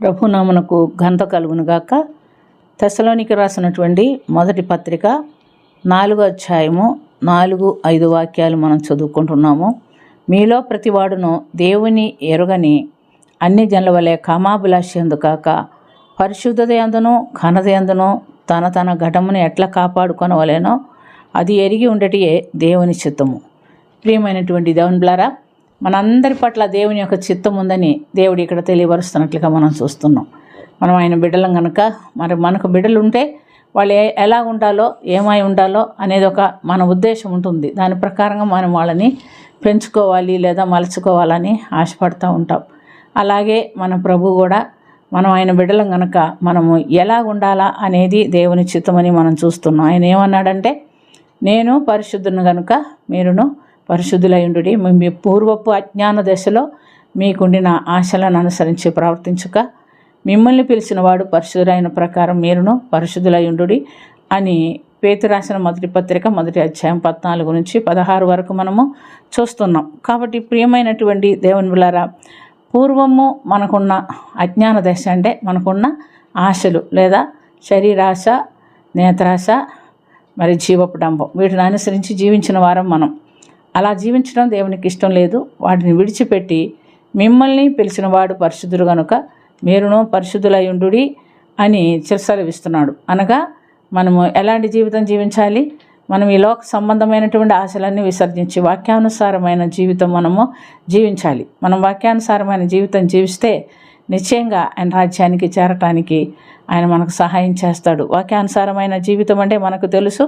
ప్రభునామమునకు ఘనత కలుగునుగాక. తెస్సలోనికి రాసినటువంటి మొదటి పత్రిక 4వ అధ్యాయము 4-5 వాక్యాలు మనం చదువుకుంటున్నాము. మీలో ప్రతివాడును దేవుని ఎరుగని అన్ని జనుల వలె కామాభిలాషి యందు కాక పరిశుద్ధత యందును ఘనత యందును తన ఘటమును ఎట్లా కాపాడుకొనవలెనో అది ఎరిగి ఉండటియే దేవుని చిత్తము. ప్రియమైనటువంటి దేవుని బిడ్డలారా, మనందరి పట్ల దేవుని యొక్క చిత్తం ఉందని దేవుడు ఇక్కడ తెలియపరుస్తున్నట్లుగా మనం చూస్తున్నాం. మనం ఆయన బిడ్డలం కనుక మరి మనకు బిడ్డలు ఉంటే వాళ్ళు ఎలా ఉండాలో ఏమై ఉండాలో అనేది ఒక మన ఉద్దేశం ఉంటుంది. దాని ప్రకారంగా మనం వాళ్ళని పెంచుకోవాలి లేదా మలుచుకోవాలని ఆశపడుతూ ఉంటాం. అలాగే మన ప్రభు కూడా మనం ఆయన బిడ్డలం కనుక మనము ఎలా ఉండాలా అనేది దేవుని చిత్తమని మనం చూస్తున్నాం. ఆయన ఏమన్నాడంటే, నేను పరిశుద్ధుని కనుక మీరును పరిశుద్ధులయుండుడి. మీ పూర్వపు అజ్ఞాన దశలో మీకుండిన ఆశలను అనుసరించి ప్రవర్తించుక మిమ్మల్ని పిలిచిన వాడు పరిశుద్ధులైన ప్రకారం మీరును పరిశుద్ధులయుండుడి అని పేతురు రాసిన మొదటి పత్రిక 1వ అధ్యాయం 14-16 వరకు మనము చూస్తున్నాం. కాబట్టి ప్రియమైనటువంటి దేవుని బిడ్డలారా, పూర్వము మనకున్న అజ్ఞాన దశ అంటే మనకున్న ఆశలు లేదా శరీరాశ, నేత్రాశ, మరి జీవపు డంబం, వీటిని అనుసరించి జీవించిన వారం మనం. అలా జీవించడం దేవునికి ఇష్టం లేదు. వాటిని విడిచిపెట్టి మిమ్మల్ని పిలిచిన వాడు పరిశుద్ధుడు కనుక మీరును పరిశుద్ధులయుండుడి అని సెలవిస్తున్నాడు. అనగా మనము ఎలాంటి జీవితం జీవించాలి? మనం ఈ లోక సంబంధమైనటువంటి ఆశలన్నీ విసర్జించి వాక్యానుసారమైన జీవితం మనము జీవించాలి. మనం వాక్యానుసారమైన జీవితం జీవిస్తే నిశ్చయంగా ఆయన రాజ్యానికి చేరటానికి ఆయన మనకు సహాయం చేస్తాడు. వాక్యానుసారమైన జీవితం అంటే మనకు తెలుసు,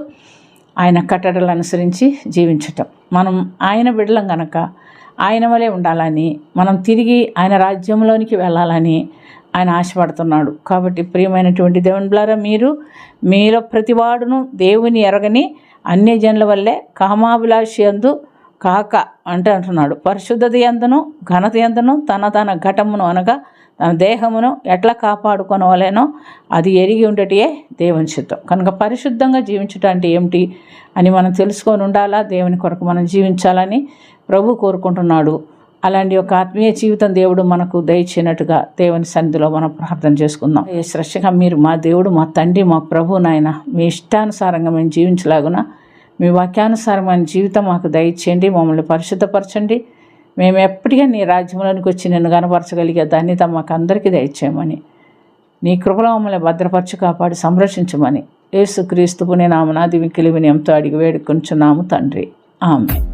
ఆయన కట్టడలు అనుసరించి జీవించటం. మనం ఆయన బిడ్డలం కనుక ఆయన వలె ఉండాలని, మనం తిరిగి ఆయన రాజ్యంలోనికి వెళ్ళాలని ఆయన ఆశపడుతున్నాడు. కాబట్టి ప్రియమైనటువంటి దేవుని బిడ్డలారా, మీలో ప్రతివాడును దేవుని ఎరగని అన్య జనుల వల్లే కామాభిలాషి యందు కాక అంటున్నాడు. పరిశుద్ధత యందును ఘనత యందును తన ఘటమును అనగా తన దేహమును ఎట్లా కాపాడుకొనవలేనో అది ఎరిగి ఉండటియే దేవుని చిత్తం. కనుక పరిశుద్ధంగా జీవించటం అంటే ఏమిటి అని మనం తెలుసుకొని ఉండాలా. దేవుని కొరకు మనం జీవించాలని ప్రభు కోరుకుంటున్నాడు. అలాంటి ఒక ఆత్మీయ జీవితం దేవుడు మనకు దయచేయనట్టుగా దేవుని సన్నిధిలో మనం ప్రార్థన చేసుకుందాం. శ్రద్ధగా మీరు మా దేవుడు, మా తండ్రి, మా ప్రభు నాయన, మీ ఇష్టానుసారంగా మేము జీవించలాగున మీ వాక్యానుసారమైన జీవితం మాకు దయచేయండి. మమ్మల్ని పరిశుద్ధపరచండి. మేము ఎప్పటికీ నీ రాజ్యంలోనికి వచ్చి నిన్ను కనపరచగలిగే ధన్యత మాకు అందరికీ దయచేయమని, నీ కృపలో మమ్మల్ని భద్రపరచు కాపాడి సంరక్షించమని యేసుక్రీస్తు పుణ్యనామమున దివ్య వినయంతో అడిగి వేడుకొంచున్నాము తండ్రి. ఆమేన్.